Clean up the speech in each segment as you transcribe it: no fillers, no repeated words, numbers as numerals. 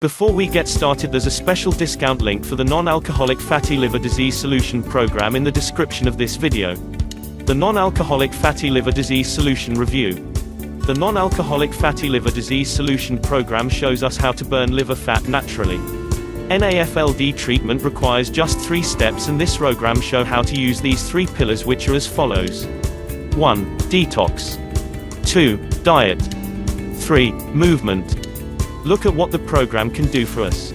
Before we get started, there's a special discount link for the non-alcoholic fatty liver disease solution program in the description of this video. The non-alcoholic fatty liver disease solution review. The non-alcoholic fatty liver disease solution program shows us how to burn liver fat naturally. NAFLD treatment requires just 3 steps, and this program show how to use these 3 pillars, which are as follows. 1. Detox. 2. Diet. 3. Movement. Look at what the program can do for us.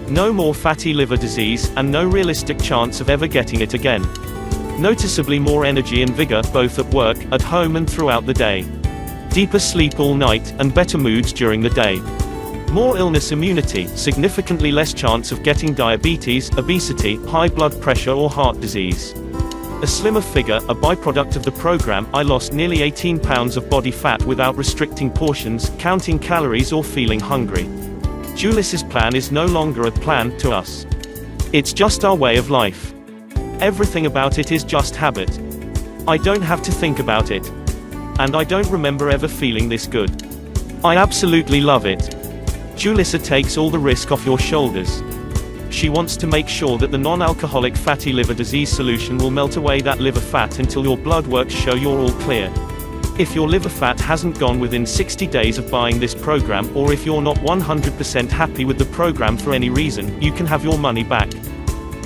No more fatty liver disease, and no realistic chance of ever getting it again. Noticeably more energy and vigor, both at work, at home and throughout the day. Deeper sleep all night, and better moods during the day. More illness immunity, significantly less chance of getting diabetes, obesity, high blood pressure or heart disease. A slimmer figure, a byproduct of the program. I lost nearly 18 pounds of body fat without restricting portions, counting calories or feeling hungry. Julissa's plan is no longer a plan to us. It's just our way of life. Everything about it is just habit. I don't have to think about it. And I don't remember ever feeling this good. I absolutely love it. Julissa takes all the risk off your shoulders. She wants to make sure that the non-alcoholic fatty liver disease solution will melt away that liver fat until your blood works show you're all clear. If your liver fat hasn't gone within 60 days of buying this program, or if you're not 100% happy with the program for any reason, you can have your money back.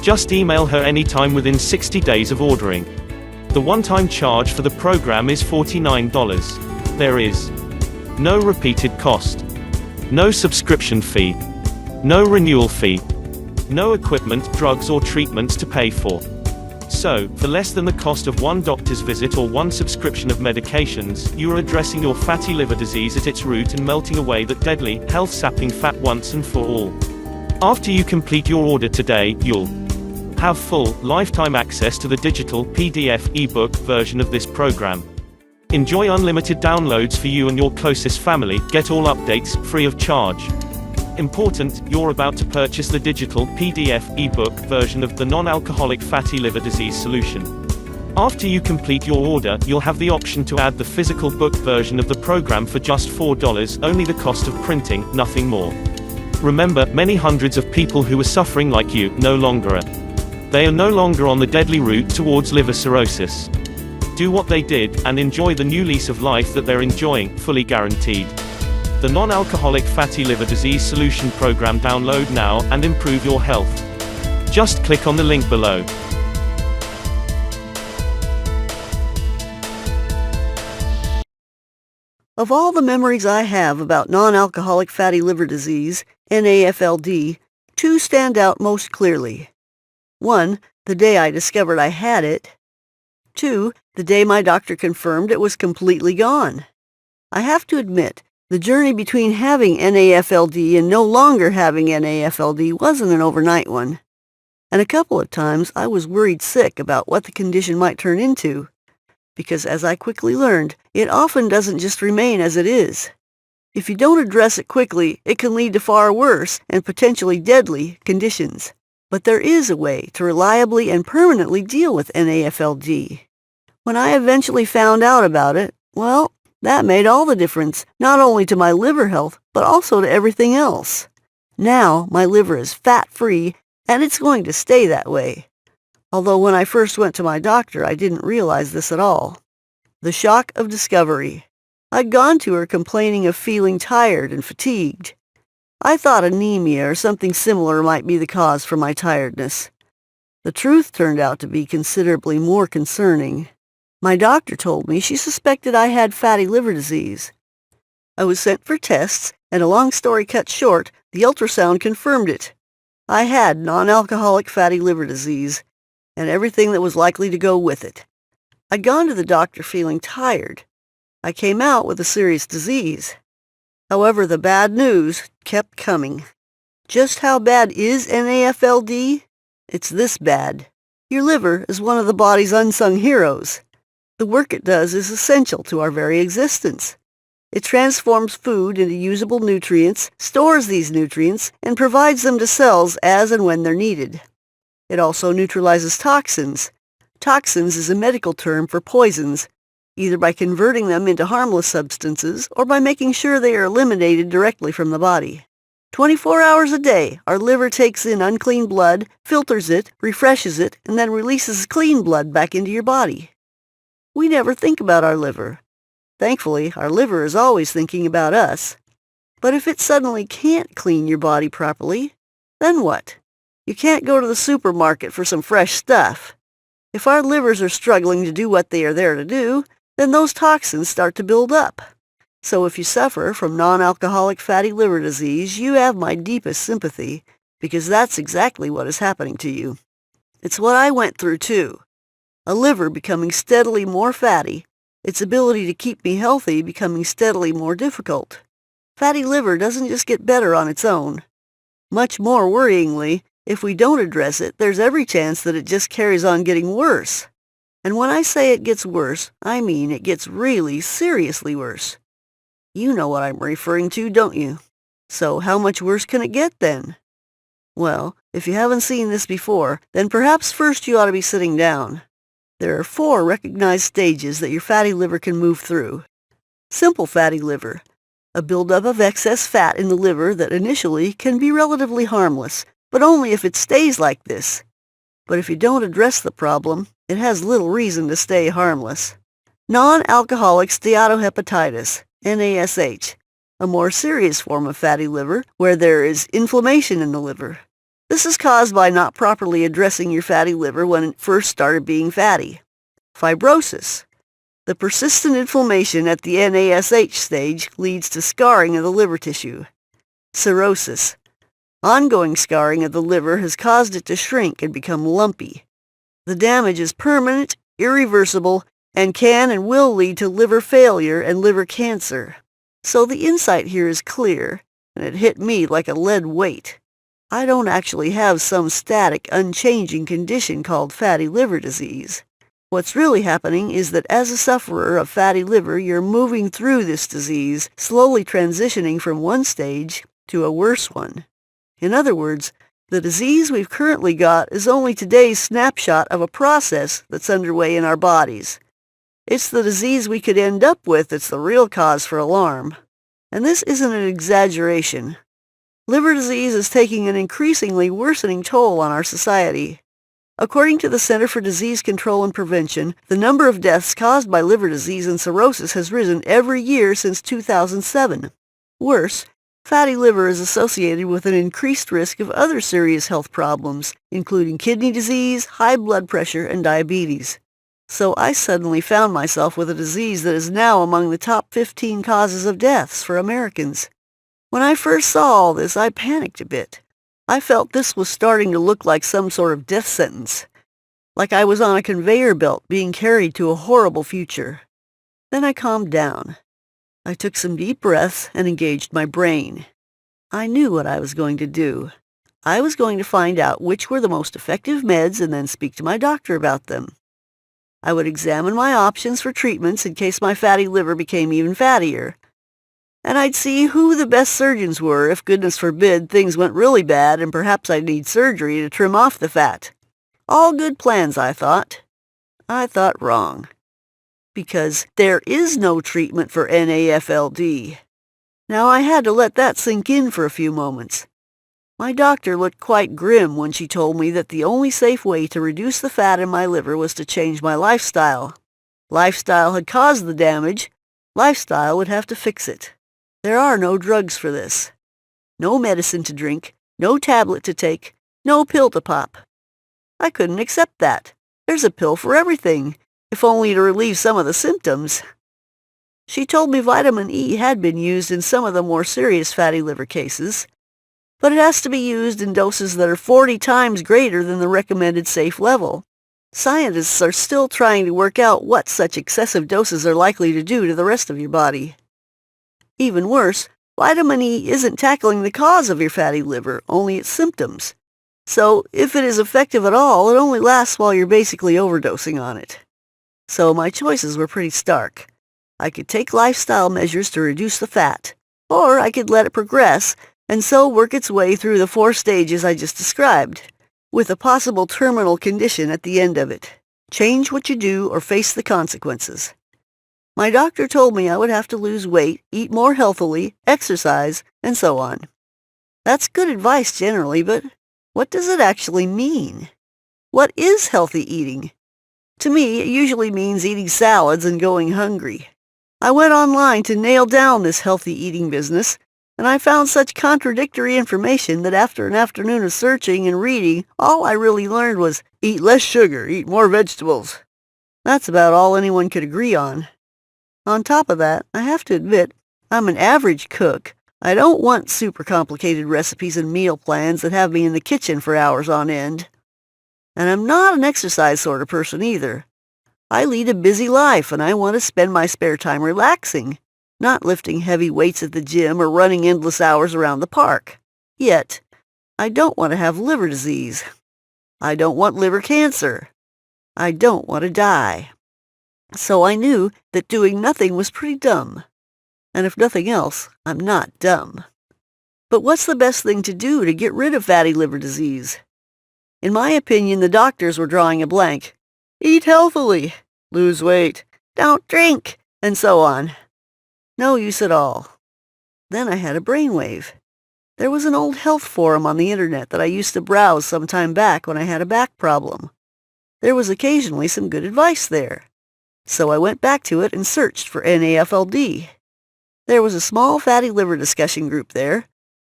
Just email her anytime within 60 days of ordering. The one-time charge for the program is $49. There is no repeated cost, no subscription fee, no renewal fee, no equipment, drugs or treatments to pay for. So, for less than the cost of one doctor's visit or one subscription of medications, you are addressing your fatty liver disease at its root and melting away that deadly, health-sapping fat once and for all. After you complete your order today, you'll have full, lifetime access to the digital, PDF, ebook version of this program. Enjoy unlimited downloads for you and your closest family. Get all updates, free of charge. Important, you're about to purchase the digital, PDF, ebook version of the non-alcoholic fatty liver disease solution. After you complete your order, you'll have the option to add the physical book version of the program for just $4, only the cost of printing, nothing more. Remember, many hundreds of people who are suffering like you, no longer are. They are no longer on the deadly route towards liver cirrhosis. Do what they did, and enjoy the new lease of life that they're enjoying, fully guaranteed. The non-alcoholic fatty liver disease solution program. Download now, and improve your health. Just click on the link below. Of all the memories I have about non-alcoholic fatty liver disease, NAFLD, 2 stand out most clearly. 1, the day I discovered I had it. 2, the day my doctor confirmed it was completely gone. I have to admit, the journey between having NAFLD and no longer having NAFLD wasn't an overnight one. And a couple of times I was worried sick about what the condition might turn into, because as I quickly learned, it often doesn't just remain as it is. If you don't address it quickly, it can lead to far worse and potentially deadly conditions. But there is a way to reliably and permanently deal with NAFLD. When I eventually found out about it, well, that made all the difference, not only to my liver health, but also to everything else. Now, my liver is fat-free, and it's going to stay that way. Although when I first went to my doctor, I didn't realize this at all. The shock of discovery. I'd gone to her complaining of feeling tired and fatigued. I thought anemia or something similar might be the cause for my tiredness. The truth turned out to be considerably more concerning. My doctor told me she suspected I had fatty liver disease. I was sent for tests, and a long story cut short, the ultrasound confirmed it. I had non-alcoholic fatty liver disease, and everything that was likely to go with it. I'd gone to the doctor feeling tired. I came out with a serious disease. However, the bad news kept coming. Just how bad is NAFLD? It's this bad. Your liver is one of the body's unsung heroes. The work it does is essential to our very existence. It transforms food into usable nutrients, stores these nutrients, and provides them to cells as and when they're needed. It also neutralizes toxins. Toxins is a medical term for poisons, either by converting them into harmless substances or by making sure they are eliminated directly from the body. 24 hours a day, our liver takes in unclean blood, filters it, refreshes it, and then releases clean blood back into your body. We never think about our liver. Thankfully, our liver is always thinking about us. But if it suddenly can't clean your body properly, then what? You can't go to the supermarket for some fresh stuff. If our livers are struggling to do what they are there to do, then those toxins start to build up. So if you suffer from non-alcoholic fatty liver disease, you have my deepest sympathy, because that's exactly what is happening to you. It's what I went through too. A liver becoming steadily more fatty, its ability to keep me healthy becoming steadily more difficult. Fatty liver doesn't just get better on its own. Much more worryingly, if we don't address it, there's every chance that it just carries on getting worse. And when I say it gets worse, I mean it gets really seriously worse. You know what I'm referring to, don't you? So how much worse can it get then? Well, if you haven't seen this before, then perhaps first you ought to be sitting down. There are 4 recognized stages that your fatty liver can move through. Simple fatty liver, a buildup of excess fat in the liver that initially can be relatively harmless, but only if it stays like this. But if you don't address the problem, it has little reason to stay harmless. Non-alcoholic steatohepatitis, NASH, a more serious form of fatty liver where there is inflammation in the liver. This is caused by not properly addressing your fatty liver when it first started being fatty. Fibrosis. The persistent inflammation at the NASH stage leads to scarring of the liver tissue. Cirrhosis. Ongoing scarring of the liver has caused it to shrink and become lumpy. The damage is permanent, irreversible, and can and will lead to liver failure and liver cancer. So the insight here is clear, and it hit me like a lead weight. I don't actually have some static, unchanging condition called fatty liver disease. What's really happening is that as a sufferer of fatty liver, you're moving through this disease, slowly transitioning from one stage to a worse one. In other words, the disease we've currently got is only today's snapshot of a process that's underway in our bodies. It's the disease we could end up with that's the real cause for alarm. And this isn't an exaggeration. Liver disease is taking an increasingly worsening toll on our society. According to the Center for Disease Control and Prevention, the number of deaths caused by liver disease and cirrhosis has risen every year since 2007. Worse, fatty liver is associated with an increased risk of other serious health problems, including kidney disease, high blood pressure, and diabetes. So I suddenly found myself with a disease that is now among the top 15 causes of deaths for Americans. When I first saw all this, I panicked a bit. I felt this was starting to look like some sort of death sentence, like I was on a conveyor belt being carried to a horrible future. Then I calmed down. I took some deep breaths and engaged my brain. I knew what I was going to do. I was going to find out which were the most effective meds and then speak to my doctor about them. I would examine my options for treatments in case my fatty liver became even fattier. And I'd see who the best surgeons were if, goodness forbid, things went really bad and perhaps I'd need surgery to trim off the fat. All good plans, I thought. I thought wrong. Because there is no treatment for NAFLD. Now I had to let that sink in for a few moments. My doctor looked quite grim when she told me that the only safe way to reduce the fat in my liver was to change my lifestyle. Lifestyle had caused the damage. Lifestyle would have to fix it. There are no drugs for this. No medicine to drink, no tablet to take, no pill to pop. I couldn't accept that. There's a pill for everything, if only to relieve some of the symptoms. She told me vitamin E had been used in some of the more serious fatty liver cases, but it has to be used in doses that are 40 times greater than the recommended safe level. Scientists are still trying to work out what such excessive doses are likely to do to the rest of your body. Even worse, vitamin E isn't tackling the cause of your fatty liver, only its symptoms. So, if it is effective at all, it only lasts while you're basically overdosing on it. So my choices were pretty stark. I could take lifestyle measures to reduce the fat, or I could let it progress, and so work its way through the 4 stages I just described, with a possible terminal condition at the end of it. Change what you do or face the consequences. My doctor told me I would have to lose weight, eat more healthily, exercise, and so on. That's good advice generally, but what does it actually mean? What is healthy eating? To me, it usually means eating salads and going hungry. I went online to nail down this healthy eating business, and I found such contradictory information that after an afternoon of searching and reading, all I really learned was eat less sugar, eat more vegetables. That's about all anyone could agree on. On top of that, I have to admit, I'm an average cook. I don't want super complicated recipes and meal plans that have me in the kitchen for hours on end. And I'm not an exercise sort of person either. I lead a busy life and I want to spend my spare time relaxing, not lifting heavy weights at the gym or running endless hours around the park. Yet, I don't want to have liver disease. I don't want liver cancer. I don't want to die. So I knew that doing nothing was pretty dumb. And if nothing else, I'm not dumb. But what's the best thing to do to get rid of fatty liver disease? In my opinion, the doctors were drawing a blank. Eat healthily, lose weight, don't drink, and so on. No use at all. Then I had a brainwave. There was an old health forum on the internet that I used to browse some time back when I had a back problem. There was occasionally some good advice there. So I went back to it and searched for NAFLD. There was a small fatty liver discussion group there.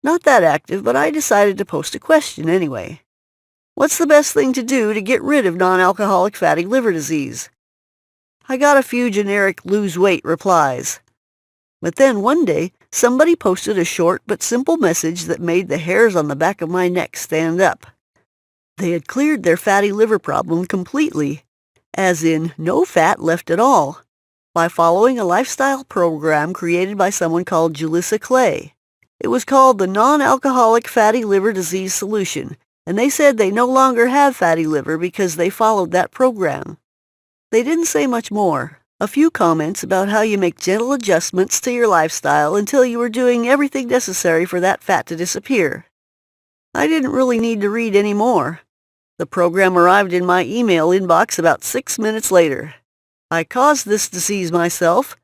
Not that active, but I decided to post a question anyway. What's the best thing to do to get rid of non-alcoholic fatty liver disease? I got a few generic lose weight replies. But then one day, somebody posted a short but simple message that made the hairs on the back of my neck stand up. They had cleared their fatty liver problem completely, as in no fat left at all, by following a lifestyle program created by someone called Julissa. It was called the Non-Alcoholic Fatty Liver Disease Solution, and they said they no longer have fatty liver because they followed that program. They didn't say much more. A few comments about how you make gentle adjustments to your lifestyle until you were doing everything necessary for that fat to disappear. I didn't really need to read any more. The program arrived in my email inbox about 6 minutes later. I caused this disease myself.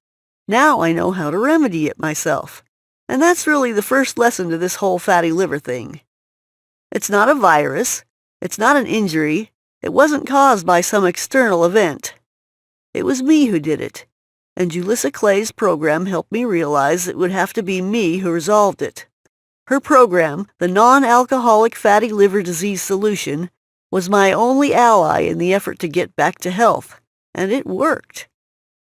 Now I know how to remedy it myself. And that's really the first lesson to this whole fatty liver thing. It's not a virus. It's not an injury. It wasn't caused by some external event. It was me who did it. And Julissa program helped me realize it would have to be me who resolved it. Her program, the Non-Alcoholic Fatty Liver Disease Solution, was my only ally in the effort to get back to health. And it worked.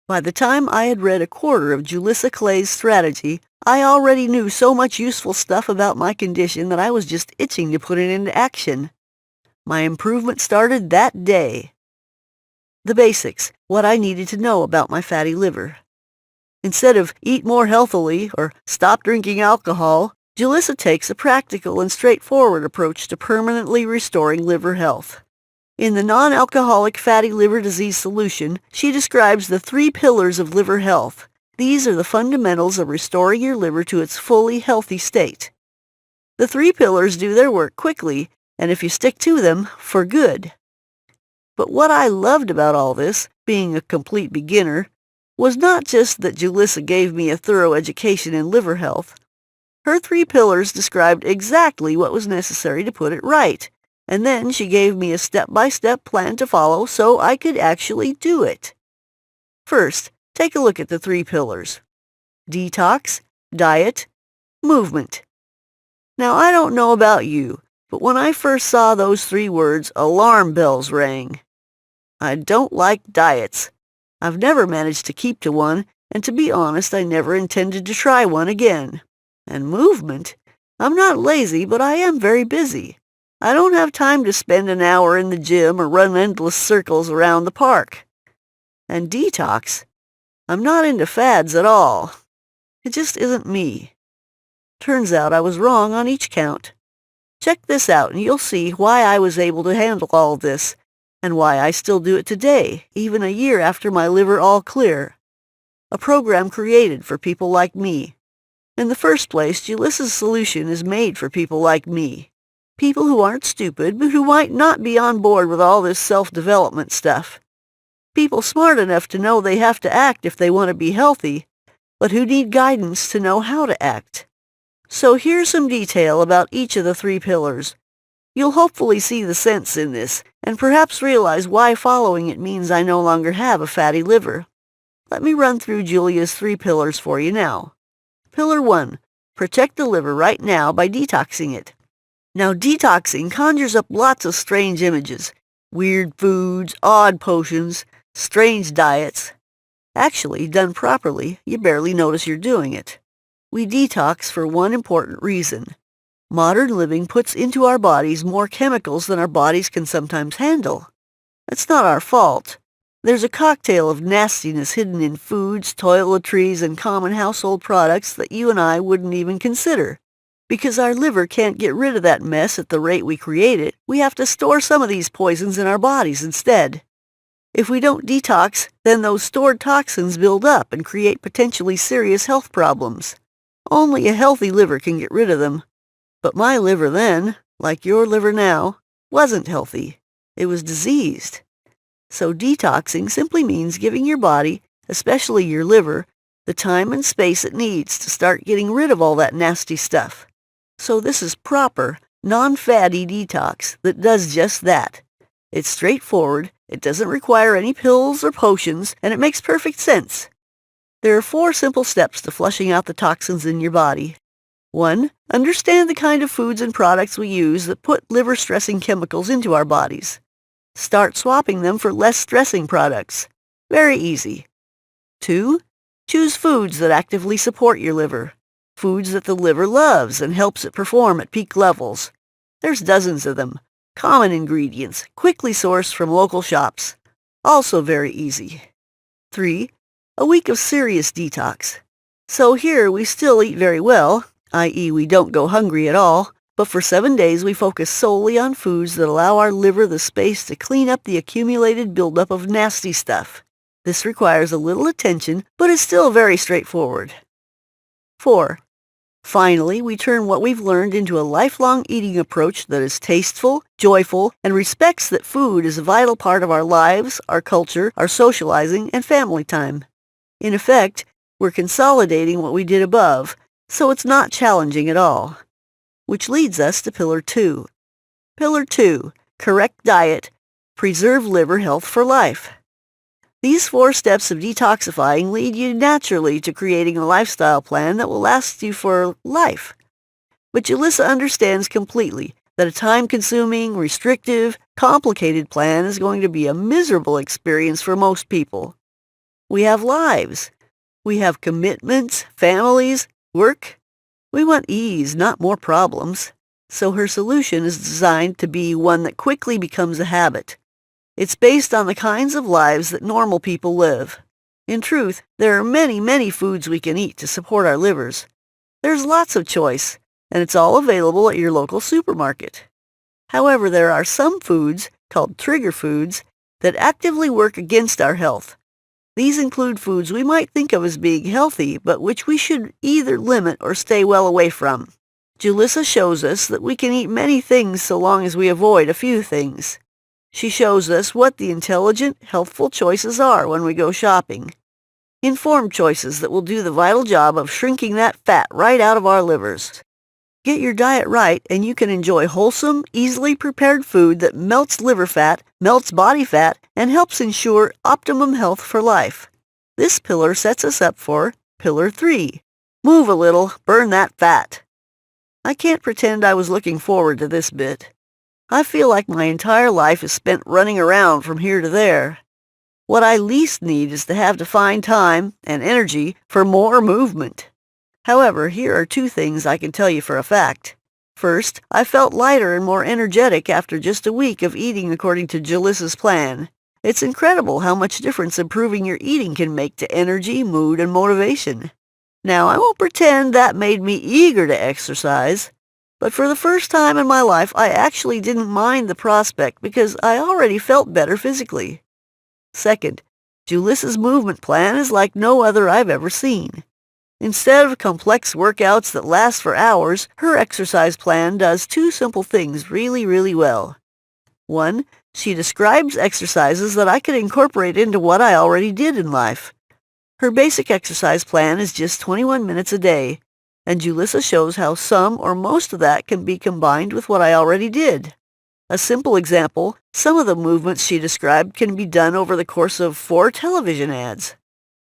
By the time I had read a quarter of Julissa strategy, I already knew so much useful stuff about my condition that I was just itching to put it into action. My improvement started that day. The basics, what I needed to know about my fatty liver. Instead of eat more healthily or stop drinking alcohol, Julissa takes a practical and straightforward approach to permanently restoring liver health. In the Non-Alcoholic Fatty Liver Disease Solution, she describes the 3 pillars of liver health. These are the fundamentals of restoring your liver to its fully healthy state. The 3 pillars do their work quickly, and if you stick to them, for good. But what I loved about all this, being a complete beginner, was not just that Julissa gave me a thorough education in liver health. Her 3 pillars described exactly what was necessary to put it right. And then she gave me a step-by-step plan to follow so I could actually do it. First, take a look at the 3 pillars. Detox, diet, movement. Now, I don't know about you, but when I first saw those 3 words, alarm bells rang. I don't like diets. I've never managed to keep to one, and to be honest, I never intended to try one again. And movement? I'm not lazy, but I am very busy. I don't have time to spend an hour in the gym or run endless circles around the park. And detox? I'm not into fads at all. It just isn't me. Turns out I was wrong on each count. Check this out and you'll see why I was able to handle all this, and why I still do it today, even a year after my liver all clear. A program created for people like me. In the first place, Julissa's solution is made for people like me. People who aren't stupid, but who might not be on board with all this self-development stuff. People smart enough to know they have to act if they want to be healthy, but who need guidance to know how to act. So here's some detail about each of the 3 pillars. You'll hopefully see the sense in this, and perhaps realize why following it means I no longer have a fatty liver. Let me run through Julia's 3 pillars for you now. Pillar 1. Protect the liver right now by detoxing it. Now, detoxing conjures up lots of strange images. Weird foods, odd potions, strange diets. Actually, done properly, you barely notice you're doing it. We detox for one important reason. Modern living puts into our bodies more chemicals than our bodies can sometimes handle. It's not our fault. There's a cocktail of nastiness hidden in foods, toiletries, and common household products that you and I wouldn't even consider. Because our liver can't get rid of that mess at the rate we create it, we have to store some of these poisons in our bodies instead. If we don't detox, then those stored toxins build up and create potentially serious health problems. Only a healthy liver can get rid of them. But my liver then, like your liver now, wasn't healthy. It was diseased. So detoxing simply means giving your body, especially your liver, the time and space it needs to start getting rid of all that nasty stuff. So this is proper, non-fatty detox that does just that. It's straightforward, it doesn't require any pills or potions, and it makes perfect sense. There are 4 simple steps to flushing out the toxins in your body. 1. Understand the kind of foods and products we use that put liver-stressing chemicals into our bodies. Start swapping them for less stressing products. Very easy. 2. Choose foods that actively support your liver. Foods that the liver loves and helps it perform at peak levels. There's dozens of them. Common ingredients, quickly sourced from local shops. Also very easy. 3. A week of serious detox. So here we still eat very well, i.e. we don't go hungry at all, but for 7 days we focus solely on foods that allow our liver the space to clean up the accumulated buildup of nasty stuff. This requires a little attention, but is still very straightforward. 4. Finally, we turn what we've learned into a lifelong eating approach that is tasteful, joyful, and respects that food is a vital part of our lives, our culture, our socializing, and family time. In effect, we're consolidating what we did above, so it's not challenging at all. Which leads us to Pillar 2. Pillar 2. Correct diet. Preserve liver health for life. These 4 steps of detoxifying lead you naturally to creating a lifestyle plan that will last you for life. But Julissa understands completely that a time-consuming, restrictive, complicated plan is going to be a miserable experience for most people. We have lives. We have commitments, families, work. We want ease, not more problems. So her solution is designed to be one that quickly becomes a habit. It's based on the kinds of lives that normal people live. In truth, there are many, many foods we can eat to support our livers. There's lots of choice, and it's all available at your local supermarket. However, there are some foods, called trigger foods, that actively work against our health. These include foods we might think of as being healthy, but which we should either limit or stay well away from. Julissa shows us that we can eat many things so long as we avoid a few things. She shows us what the intelligent, healthful choices are when we go shopping. Informed choices that will do the vital job of shrinking that fat right out of our livers. Get your diet right and you can enjoy wholesome, easily prepared food that melts liver fat, melts body fat, and helps ensure optimum health for life. This pillar sets us up for Pillar 3. Move a little, burn that fat. I can't pretend I was looking forward to this bit. I feel like my entire life is spent running around from here to there. What I least need is to have to find time and energy for more movement. However, here are 2 things I can tell you for a fact. First, I felt lighter and more energetic after just a week of eating according to Julissa's plan. It's incredible how much difference improving your eating can make to energy, mood, and motivation. Now, I won't pretend that made me eager to exercise, but for the first time in my life, I actually didn't mind the prospect because I already felt better physically. Second, Julissa's movement plan is like no other I've ever seen. Instead of complex workouts that last for hours, her exercise plan does 2 simple things really, really well. 1, she describes exercises that I could incorporate into what I already did in life. Her basic exercise plan is just 21 minutes a day. and Julissa shows how some or most of that can be combined with what I already did. A simple example, some of the movements she described can be done over the course of 4 television ads.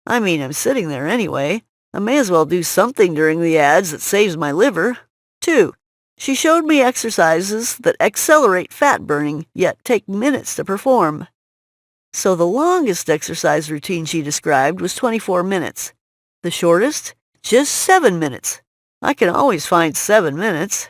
I mean, I'm sitting there anyway. I may as well do something during the ads that saves my liver. 2. She showed me exercises that accelerate fat burning, yet take minutes to perform. So the longest exercise routine she described was 24 minutes. The shortest? Just 7 minutes. I can always find 7 minutes.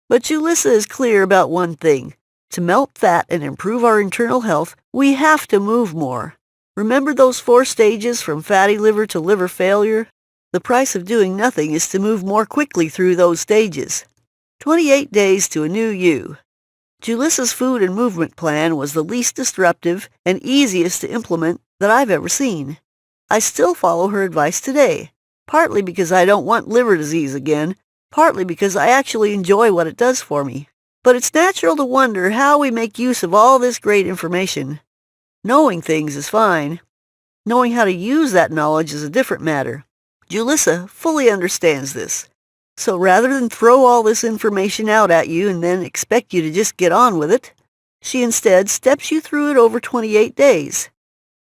But Julissa is clear about one thing. To melt fat and improve our internal health, we have to move more. Remember those 4 stages from fatty liver to liver failure? The price of doing nothing is to move more quickly through those stages. 28 days to a new you. Julissa's food and movement plan was the least disruptive and easiest to implement that I've ever seen. I still follow her advice today, partly because I don't want liver disease again, partly because I actually enjoy what it does for me. But it's natural to wonder how we make use of all this great information. Knowing things is fine. Knowing how to use that knowledge is a different matter. Julissa fully understands this. So rather than throw all this information out at you and then expect you to just get on with it, she instead steps you through it over 28 days.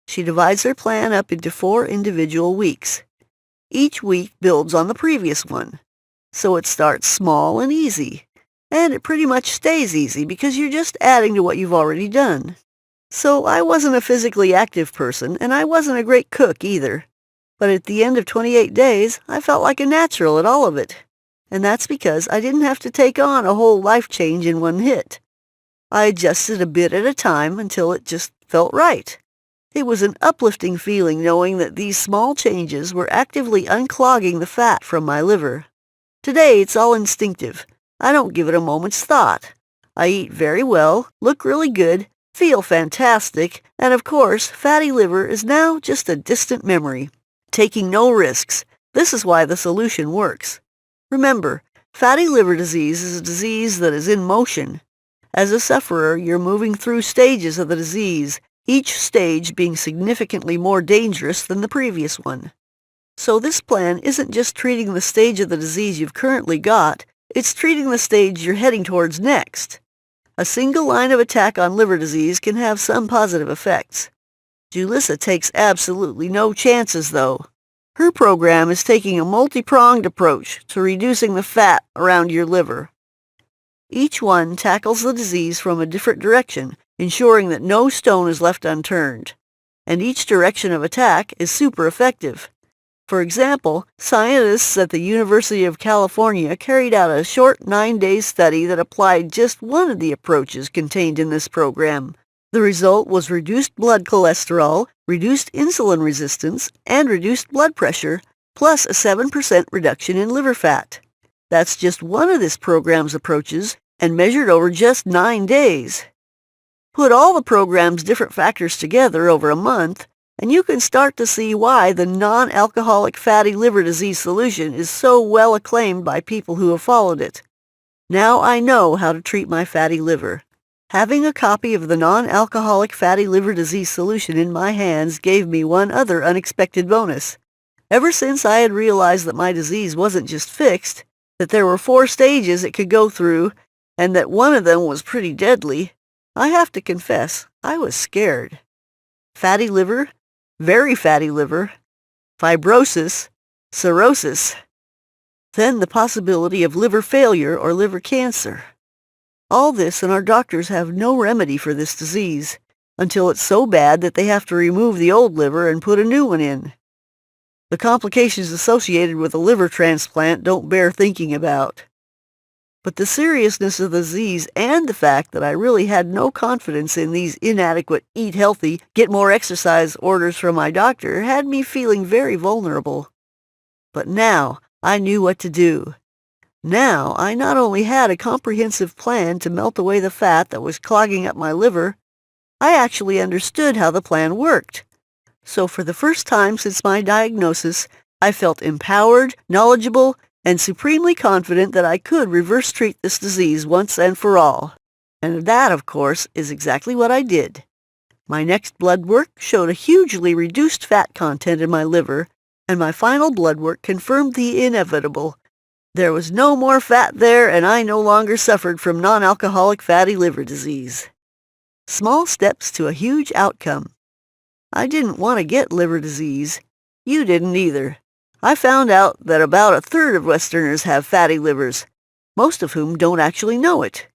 She divides her plan up into 4 individual weeks. Each week builds on the previous one. So it starts small and easy. And it pretty much stays easy because you're just adding to what you've already done. So I wasn't a physically active person, and I wasn't a great cook either. But at the end of 28 days, I felt like a natural at all of it. And that's because I didn't have to take on a whole life change in one hit. I adjusted a bit at a time until it just felt right. It was an uplifting feeling knowing that these small changes were actively unclogging the fat from my liver. Today, it's all instinctive. I don't give it a moment's thought. I eat very well, look really good, feel fantastic, and of course, fatty liver is now just a distant memory. Taking no risks. This is why the solution works. Remember, fatty liver disease is a disease that is in motion. As a sufferer, you're moving through stages of the disease, each stage being significantly more dangerous than the previous one. So this plan isn't just treating the stage of the disease you've currently got, it's treating the stage you're heading towards next. A single line of attack on liver disease can have some positive effects. Julissa takes absolutely no chances, though. Her program is taking a multi-pronged approach to reducing the fat around your liver. Each one tackles the disease from a different direction, ensuring that no stone is left unturned. And each direction of attack is super effective. For example, scientists at the University of California carried out a short 9-day study that applied just one of the approaches contained in this program. The result was reduced blood cholesterol, reduced insulin resistance, and reduced blood pressure, plus a 7% reduction in liver fat. That's just one of this program's approaches, and measured over just 9 days. Put all the program's different factors together over a month, and you can start to see why the non-alcoholic fatty liver disease solution is so well acclaimed by people who have followed it. Now I know how to treat my fatty liver. Having a copy of the non-alcoholic fatty liver disease solution in my hands gave me one other unexpected bonus. Ever since I had realized that my disease wasn't just fixed, that there were 4 stages it could go through, and that one of them was pretty deadly, I have to confess, I was scared. Fatty liver, very fatty liver, fibrosis, cirrhosis, then the possibility of liver failure or liver cancer. All this, and our doctors have no remedy for this disease, until it's so bad that they have to remove the old liver and put a new one in. The complications associated with a liver transplant don't bear thinking about. But the seriousness of the disease and the fact that I really had no confidence in these inadequate eat healthy, get more exercise orders from my doctor had me feeling very vulnerable. But now I knew what to do. Now I not only had a comprehensive plan to melt away the fat that was clogging up my liver, I actually understood how the plan worked. So for the first time since my diagnosis, I felt empowered, knowledgeable, and supremely confident that I could reverse treat this disease once and for all. And that, of course, is exactly what I did. My next blood work showed a hugely reduced fat content in my liver, and my final blood work confirmed the inevitable. There was no more fat there, and I no longer suffered from non-alcoholic fatty liver disease. Small steps to a huge outcome. I didn't want to get liver disease. You didn't either. I found out that about a third of Westerners have fatty livers, most of whom don't actually know it.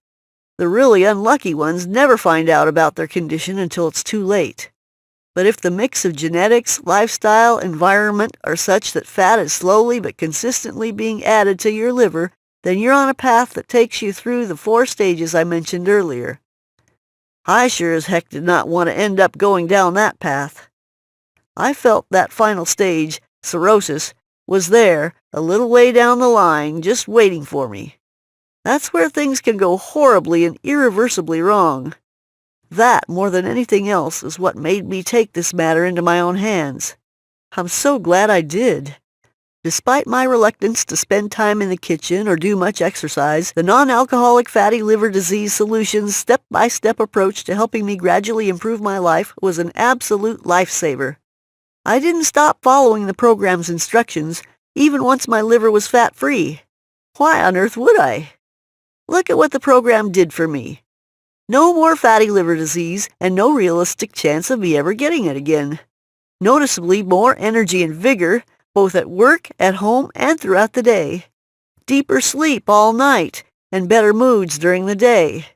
The really unlucky ones never find out about their condition until it's too late. But if the mix of genetics, lifestyle, environment are such that fat is slowly but consistently being added to your liver, then you're on a path that takes you through the 4 stages I mentioned earlier. I sure as heck did not want to end up going down that path. I felt that final stage, cirrhosis, was there, a little way down the line, just waiting for me. That's where things can go horribly and irreversibly wrong. That, more than anything else, is what made me take this matter into my own hands. I'm so glad I did. Despite my reluctance to spend time in the kitchen or do much exercise, the non-alcoholic fatty liver disease solution's step-by-step approach to helping me gradually improve my life was an absolute lifesaver. I didn't stop following the program's instructions, even once my liver was fat-free. Why on earth would I? Look at what the program did for me. No more fatty liver disease, and no realistic chance of me ever getting it again. Noticeably more energy and vigor, both at work, at home, and throughout the day. Deeper sleep all night, and better moods during the day.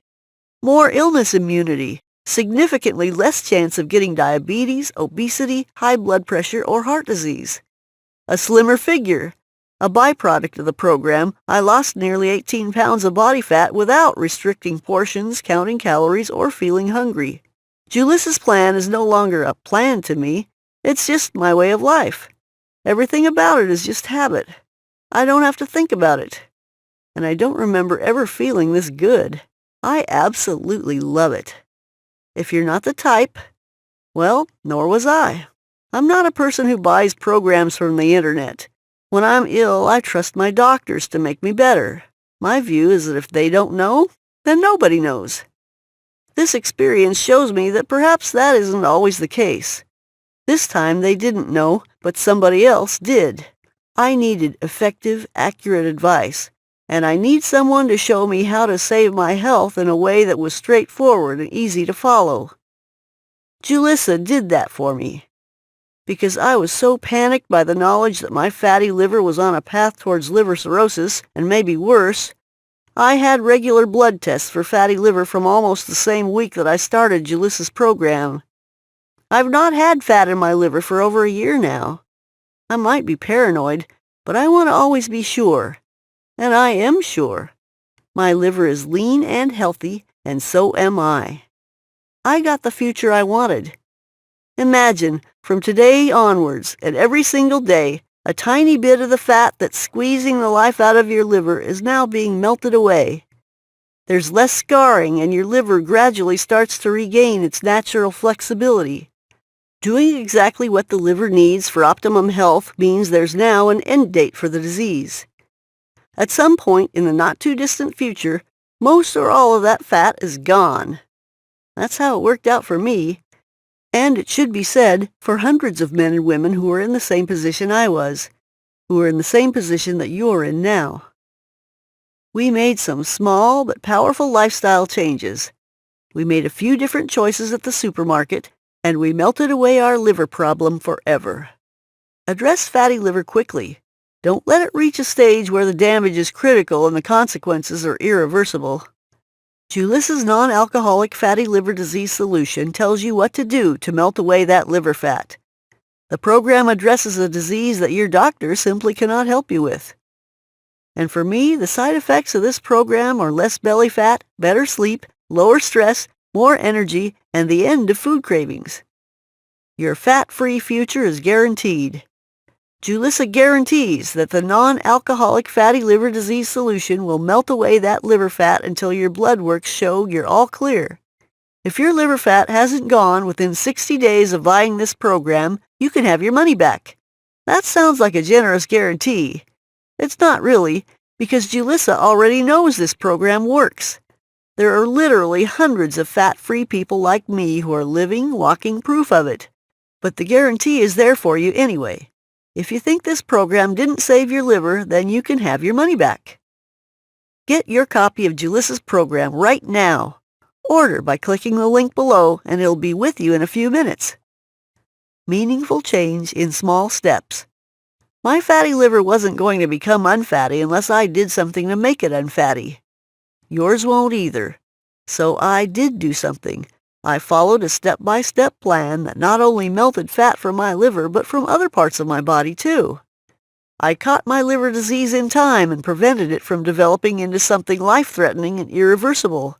More illness immunity, significantly less chance of getting diabetes, obesity, high blood pressure, or heart disease. A slimmer figure. A byproduct of the program, I lost nearly 18 pounds of body fat without restricting portions, counting calories, or feeling hungry. Julissa's plan is no longer a plan to me. It's just my way of life. Everything about it is just habit. I don't have to think about it. And I don't remember ever feeling this good. I absolutely love it. If you're not the type, well, nor was I. I'm not a person who buys programs from the internet. When I'm ill, I trust my doctors to make me better. My view is that if they don't know, then nobody knows. This experience shows me that perhaps that isn't always the case. This time they didn't know, but somebody else did. I needed effective, accurate advice, and I need someone to show me how to save my health in a way that was straightforward and easy to follow. Julissa did that for me. Because I was so panicked by the knowledge that my fatty liver was on a path towards liver cirrhosis, and maybe worse, I had regular blood tests for fatty liver from almost the same week that I started Julissa's program. I've not had fat in my liver for over a year now. I might be paranoid, but I want to always be sure. And I am sure. My liver is lean and healthy, and so am I. I got the future I wanted. Imagine, from today onwards, and every single day, a tiny bit of the fat that's squeezing the life out of your liver is now being melted away. There's less scarring, and your liver gradually starts to regain its natural flexibility. Doing exactly what the liver needs for optimum health means there's now an end date for the disease. At some point in the not-too-distant future, most or all of that fat is gone. That's how it worked out for me. And it should be said, for hundreds of men and women who are in the same position I was, who are in the same position that you're in now. We made some small but powerful lifestyle changes. We made a few different choices at the supermarket, and we melted away our liver problem forever. Address fatty liver quickly. Don't let it reach a stage where the damage is critical and the consequences are irreversible. Julissa's non-alcoholic fatty liver disease solution tells you what to do to melt away that liver fat. The program addresses a disease that your doctor simply cannot help you with. And for me, the side effects of this program are less belly fat, better sleep, lower stress, more energy, and the end of food cravings. Your fat-free future is guaranteed. Julissa guarantees that the non-alcoholic fatty liver disease solution will melt away that liver fat until your blood works show you're all clear. If your liver fat hasn't gone within 60 days of buying this program, you can have your money back. That sounds like a generous guarantee. It's not really, because Julissa already knows this program works. There are literally hundreds of fat-free people like me who are living, walking proof of it. But the guarantee is there for you anyway. If you think this program didn't save your liver, then you can have your money back. Get your copy of Julissa's program right now. Order by clicking the link below and it'll be with you in a few minutes. Meaningful change in small steps. My fatty liver wasn't going to become unfatty unless I did something to make it unfatty. Yours won't either. So I did do something. I followed a step-by-step plan that not only melted fat from my liver, but from other parts of my body too. I caught my liver disease in time and prevented it from developing into something life-threatening and irreversible.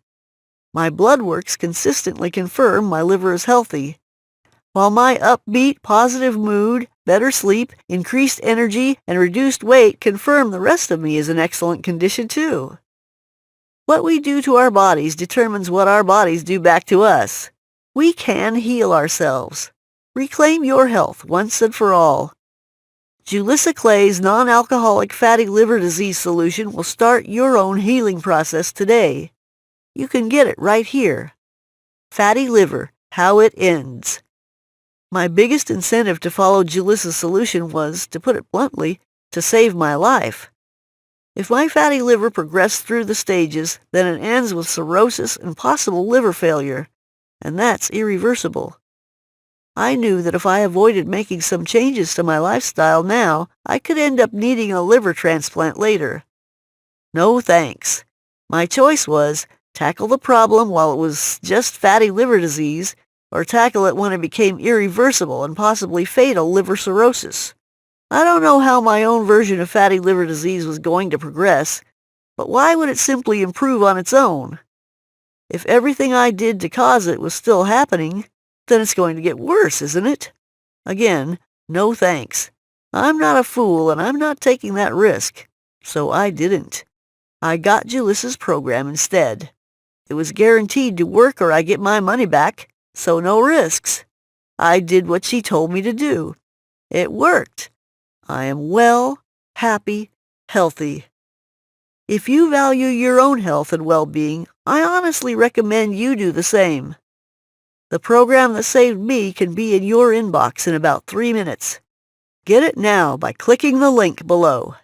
My blood works consistently confirm my liver is healthy, while my upbeat, positive mood, better sleep, increased energy, and reduced weight confirm the rest of me is in excellent condition too. What we do to our bodies determines what our bodies do back to us. We can heal ourselves. Reclaim your health once and for all. Julissa Clay's non-alcoholic fatty liver disease solution will start your own healing process today. You can get it right here. Fatty liver, how it ends. My biggest incentive to follow Julissa's solution was, to put it bluntly, to save my life. If my fatty liver progressed through the stages, then it ends with cirrhosis and possible liver failure, and that's irreversible. I knew that if I avoided making some changes to my lifestyle now, I could end up needing a liver transplant later. No thanks. My choice was, tackle the problem while it was just fatty liver disease, or tackle it when it became irreversible and possibly fatal liver cirrhosis. I don't know how my own version of fatty liver disease was going to progress, but why would it simply improve on its own? If everything I did to cause it was still happening, then it's going to get worse, isn't it? Again, no thanks. I'm not a fool and I'm not taking that risk, so I didn't. I got Julissa's program instead. It was guaranteed to work or I get my money back, so no risks. I did what she told me to do. It worked. I am well, happy, healthy. If you value your own health and well-being, I honestly recommend you do the same. The program that saved me can be in your inbox in about 3 minutes. Get it now by clicking the link below.